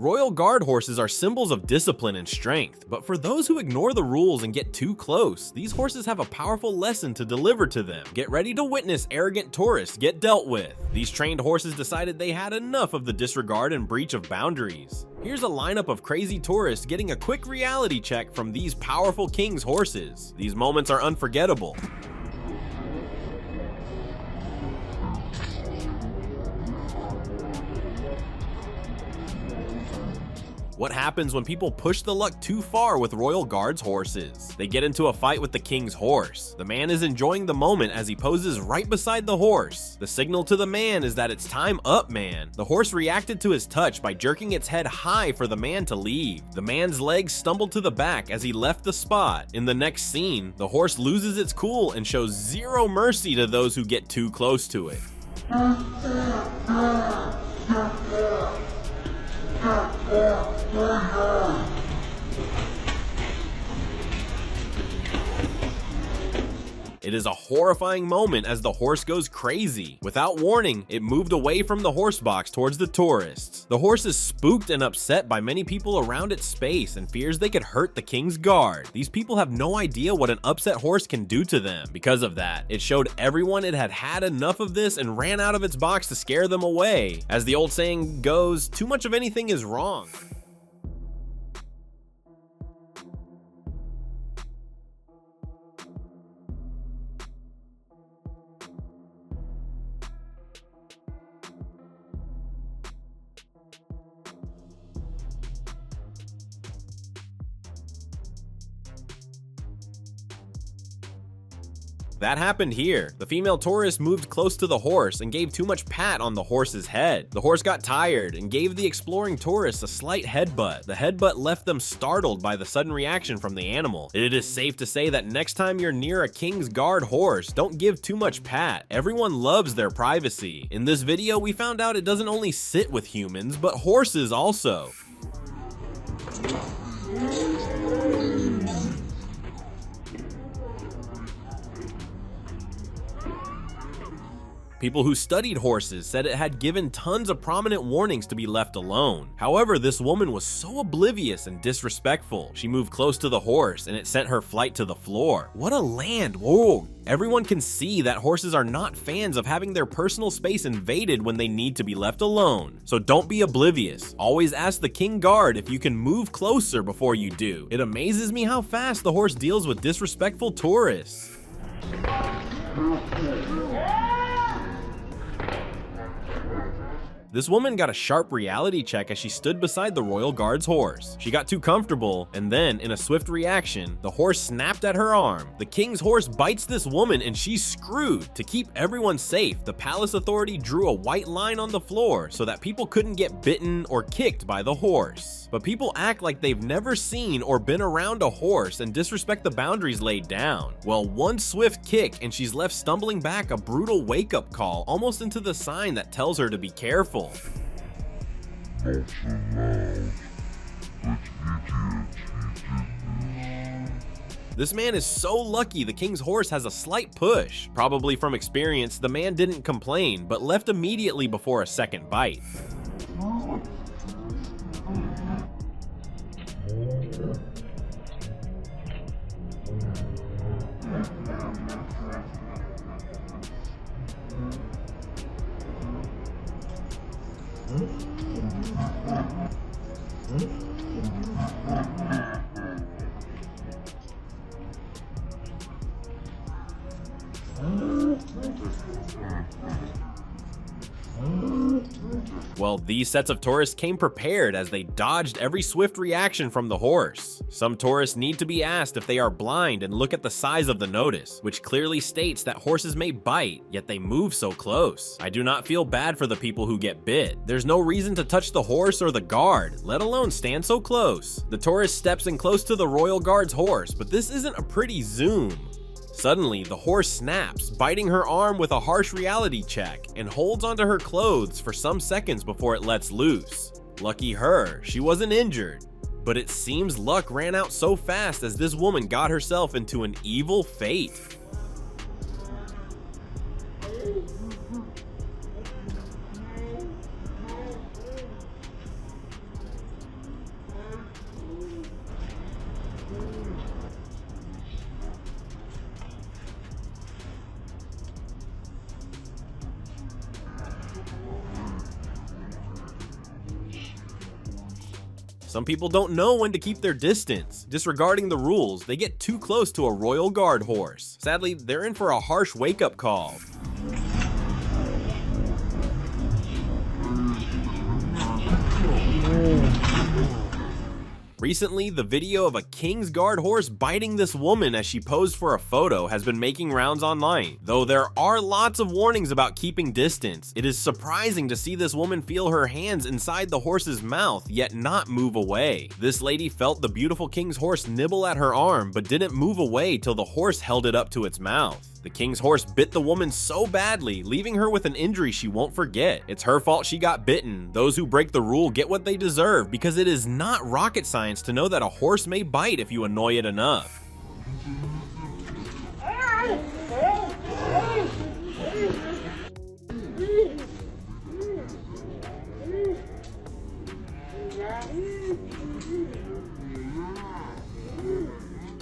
Royal Guard horses are symbols of discipline and strength, but for those who ignore the rules and get too close, these horses have a powerful lesson to deliver to them. Get ready to witness arrogant tourists get dealt with. These trained horses decided they had enough of the disregard and breach of boundaries. Here's a lineup of crazy tourists getting a quick reality check from these powerful king's horses. These moments are unforgettable. What happens when people push the luck too far with Royal Guard's horses? They get into a fight with the king's horse. The man is enjoying the moment as he poses right beside the horse. The signal to the man is that it's time up, man. The horse reacted to his touch by jerking its head high for the man to leave. The man's legs stumbled to the back as he left the spot. In the next scene, the horse loses its cool and shows zero mercy to those who get too close to it. It is a horrifying moment as the horse goes crazy. Without warning, it moved away from the horse box towards the tourists. The horse is spooked and upset by many people around its space and fears they could hurt the king's guard. These people have no idea what an upset horse can do to them. Because of that, it showed everyone it had had enough of this and ran out of its box to scare them away. As the old saying goes, too much of anything is wrong. That happened here. The female tourist moved close to the horse and gave too much pat on the horse's head. The horse got tired and gave the exploring tourists a slight headbutt. The headbutt left them startled by the sudden reaction from the animal. It is safe to say that next time you're near a King's Guard horse, don't give too much pat. Everyone loves their privacy. In this video, we found out it doesn't only sit with humans, but horses also. People who studied horses said it had given tons of prominent warnings to be left alone. However, this woman was so oblivious and disrespectful. She moved close to the horse and it sent her flight to the floor. What a land, whoa! Everyone can see that horses are not fans of having their personal space invaded when they need to be left alone. So don't be oblivious. Always ask the King Guard if you can move closer before you do. It amazes me how fast the horse deals with disrespectful tourists. This woman got a sharp reality check as she stood beside the Royal Guard's horse. She got too comfortable, and then, in a swift reaction, the horse snapped at her arm. The king's horse bites this woman and she's screwed. To keep everyone safe, the palace authority drew a white line on the floor so that people couldn't get bitten or kicked by the horse. But people act like they've never seen or been around a horse and disrespect the boundaries laid down. Well, one swift kick and she's left stumbling back, a brutal wake-up call almost into the sign that tells her to be careful. Not so loud, but idiot, he did this. This man is so lucky the king's horse has a slight push. Probably from experience, the man didn't complain, but left immediately before a second bite. Well, these sets of tourists came prepared as they dodged every swift reaction from the horse. Some tourists need to be asked if they are blind and look at the size of the notice, which clearly states that horses may bite, yet they move so close. I do not feel bad for the people who get bit. There's no reason to touch the horse or the guard, let alone stand so close. The tourist steps in close to the Royal Guard's horse, but this isn't a pretty zoom. Suddenly, the horse snaps, biting her arm with a harsh reality check, and holds onto her clothes for some seconds before it lets loose. Lucky her, she wasn't injured. But it seems luck ran out so fast as this woman got herself into an evil fate. Some people don't know when to keep their distance. Disregarding the rules, they get too close to a royal guard horse. Sadly, they're in for a harsh wake-up call. Recently, the video of a King's Guard horse biting this woman as she posed for a photo has been making rounds online. Though there are lots of warnings about keeping distance, it is surprising to see this woman feel her hands inside the horse's mouth, yet not move away. This lady felt the beautiful King's horse nibble at her arm, but didn't move away till the horse held it up to its mouth. The King's horse bit the woman so badly, leaving her with an injury she won't forget. It's her fault she got bitten. Those who break the rule get what they deserve, because it is not rocket science to know that a horse may bite if you annoy it enough.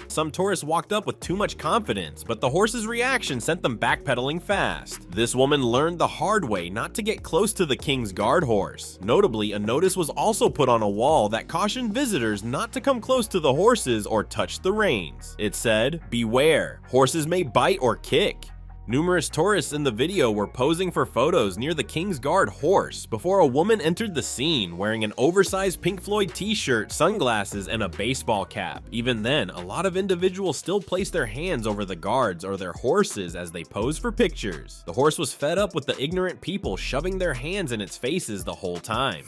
Some tourists walked up with too much confidence, but the horse's reaction sent them backpedaling fast. This woman learned the hard way not to get close to the King's Guard horse. Notably, a notice was also put on a wall that cautioned visitors not to come close to the horses or touch the reins. It said, "Beware, horses may bite or kick." Numerous tourists in the video were posing for photos near the King's Guard horse before a woman entered the scene wearing an oversized Pink Floyd t-shirt, sunglasses, and a baseball cap. Even then, a lot of individuals still place their hands over the guards or their horses as they pose for pictures. The horse was fed up with the ignorant people shoving their hands in its faces the whole time.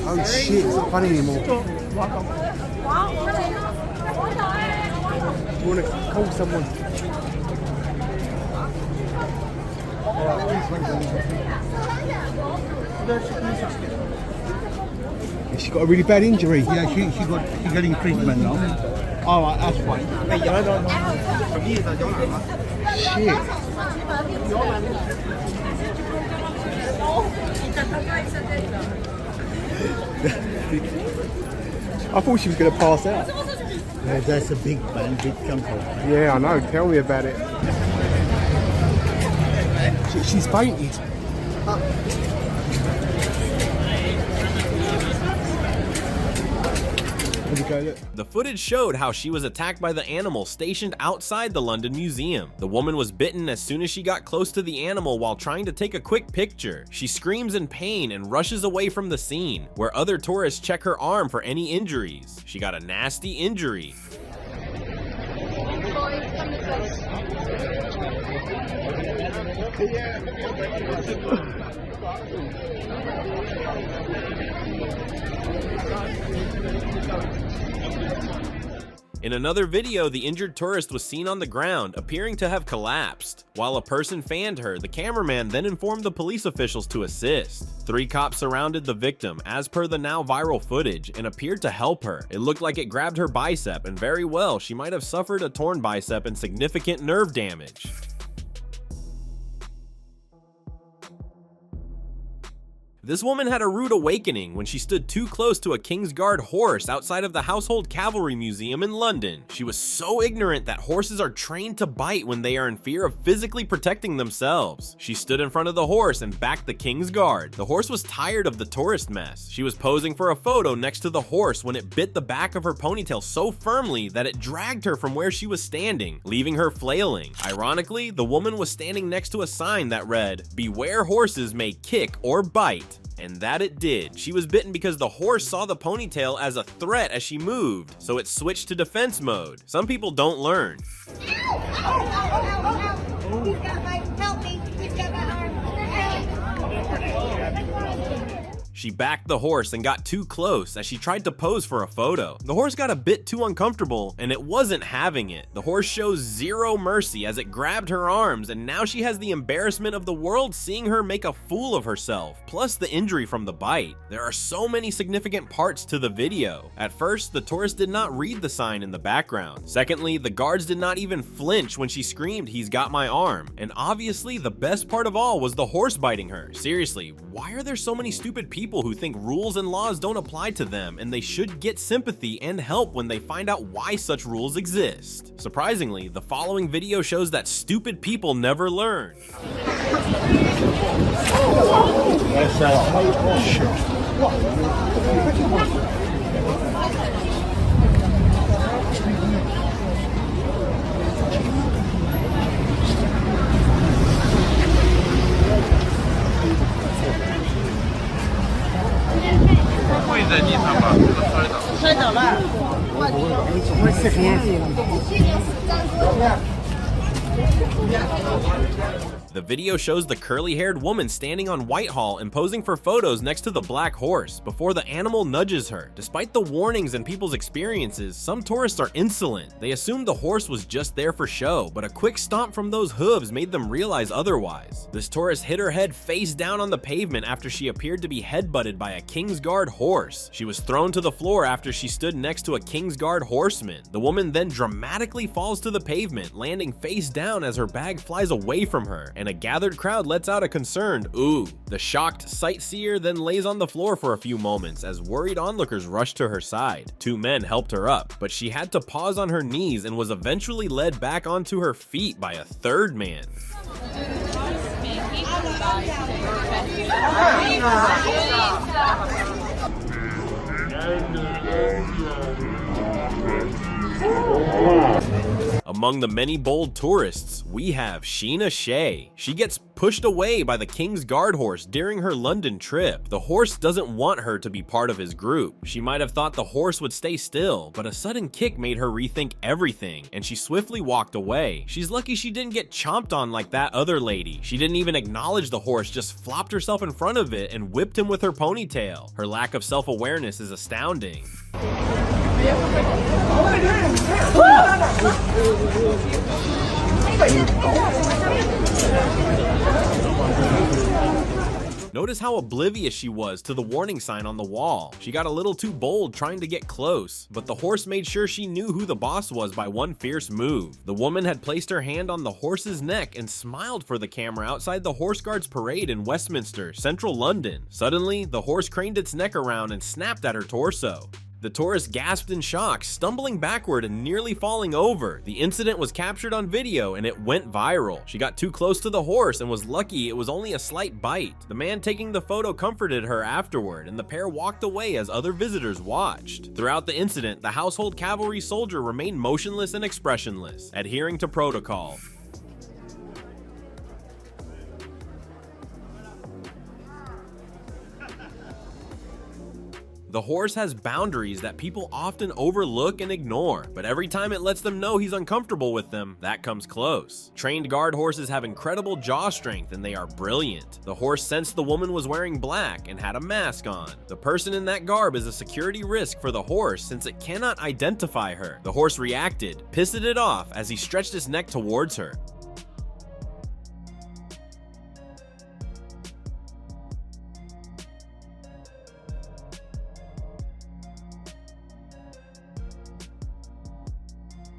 Oh shit, it's not funny anymore. Do you want to call someone? She got a really bad injury. Yeah, she's getting treatment now. All right, that's fine. Shit. I thought she was going to pass out. Yeah, that's a big man, big chunk of. Yeah, I know. Tell me about it. She's fainted. The footage showed how she was attacked by the animal stationed outside the London Museum. The woman was bitten as soon as she got close to the animal while trying to take a quick picture. She screams in pain and rushes away from the scene, where other tourists check her arm for any injuries. She got a nasty injury. In another video, the injured tourist was seen on the ground, appearing to have collapsed. While a person fanned her, the cameraman then informed the police officials to assist. 3 cops surrounded the victim, as per the now viral footage, and appeared to help her. It looked like it grabbed her bicep, and very well, she might have suffered a torn bicep and significant nerve damage. This woman had a rude awakening when she stood too close to a King's Guard horse outside of the Household Cavalry Museum in London. She was so ignorant that horses are trained to bite when they are in fear of physically protecting themselves. She stood in front of the horse and backed the King's Guard. The horse was tired of the tourist mess. She was posing for a photo next to the horse when it bit the back of her ponytail so firmly that it dragged her from where she was standing, leaving her flailing. Ironically, the woman was standing next to a sign that read, "Beware, horses may kick or bite." And that it did. She was bitten because the horse saw the ponytail as a threat as she moved, so it switched to defense mode. Some people don't learn. Ow! Ow! Ow! Ow! Ow! He's got my, help me! He's got my arm! She backed the horse and got too close as she tried to pose for a photo. The horse got a bit too uncomfortable and it wasn't having it. The horse shows zero mercy as it grabbed her arms, and now she has the embarrassment of the world seeing her make a fool of herself, plus the injury from the bite. There are so many significant parts to the video. At first, the tourist did not read the sign in the background. Secondly, the guards did not even flinch when she screamed, "He's got my arm." And obviously, the best part of all was the horse biting her. Seriously, why are there so many stupid people who think rules and laws don't apply to them, and they should get sympathy and help when they find out why such rules exist? Surprisingly, the following video shows that stupid people never learn. The video shows the curly-haired woman standing on Whitehall and posing for photos next to the black horse before the animal nudges her. Despite the warnings and people's experiences, some tourists are insolent. They assumed the horse was just there for show, but a quick stomp from those hooves made them realize otherwise. This tourist hit her head face down on the pavement after she appeared to be headbutted by a Kingsguard horse. She was thrown to the floor after she stood next to a Kingsguard horseman. The woman then dramatically falls to the pavement, landing face down as her bag flies away from her, and a gathered crowd lets out a concerned "ooh." The shocked sightseer then lays on the floor for a few moments as worried onlookers rushed to her side. Two men helped her up, but she had to pause on her knees and was eventually led back onto her feet by a third man. Among the many bold tourists, we have Sheena Shea. She gets pushed away by the Kingsguard horse during her London trip. The horse doesn't want her to be part of his group. She might have thought the horse would stay still, but a sudden kick made her rethink everything, and she swiftly walked away. She's lucky she didn't get chomped on like that other lady. She didn't even acknowledge the horse, just flopped herself in front of it and whipped him with her ponytail. Her lack of self-awareness is astounding. Notice how oblivious she was to the warning sign on the wall. She got a little too bold trying to get close, but the horse made sure she knew who the boss was by one fierce move. The woman had placed her hand on the horse's neck and smiled for the camera outside the Horse Guards parade in Westminster, central London. Suddenly, the horse craned its neck around and snapped at her torso. The tourist gasped in shock, stumbling backward and nearly falling over. The incident was captured on video and it went viral. She got too close to the horse and was lucky it was only a slight bite. The man taking the photo comforted her afterward, and the pair walked away as other visitors watched. Throughout the incident, the household cavalry soldier remained motionless and expressionless, adhering to protocol. The horse has boundaries that people often overlook and ignore, but every time it lets them know he's uncomfortable with them, that comes close. Trained guard horses have incredible jaw strength and they are brilliant. The horse sensed the woman was wearing black and had a mask on. The person in that garb is a security risk for the horse since it cannot identify her. The horse reacted, pissed it off as he stretched his neck towards her.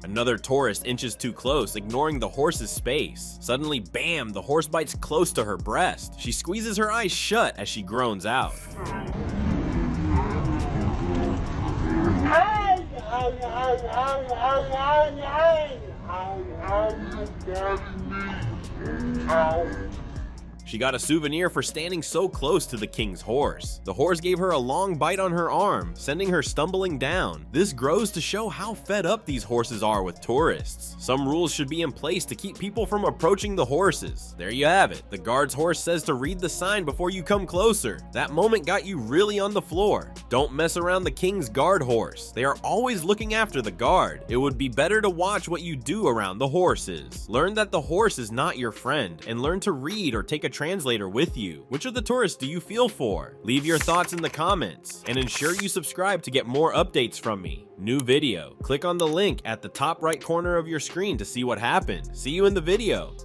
Another tourist inches too close, ignoring the horse's space. Suddenly, bam, the horse bites close to her breast. She squeezes her eyes shut as she groans out. She got a souvenir for standing so close to the king's horse. The horse gave her a long bite on her arm, sending her stumbling down. This grows to show how fed up these horses are with tourists. Some rules should be in place to keep people from approaching the horses. There you have it. The guard's horse says to read the sign before you come closer. That moment got you really on the floor. Don't mess around the king's guard horse. They are always looking after the guard. It would be better to watch what you do around the horses. Learn that the horse is not your friend, and learn to read or take a translator with you. Which of the tourists do you feel for? Leave your thoughts in the comments, and ensure you subscribe to get more updates from me. New video. Click on the link at the top right corner of your screen to see what happened. See you in the video.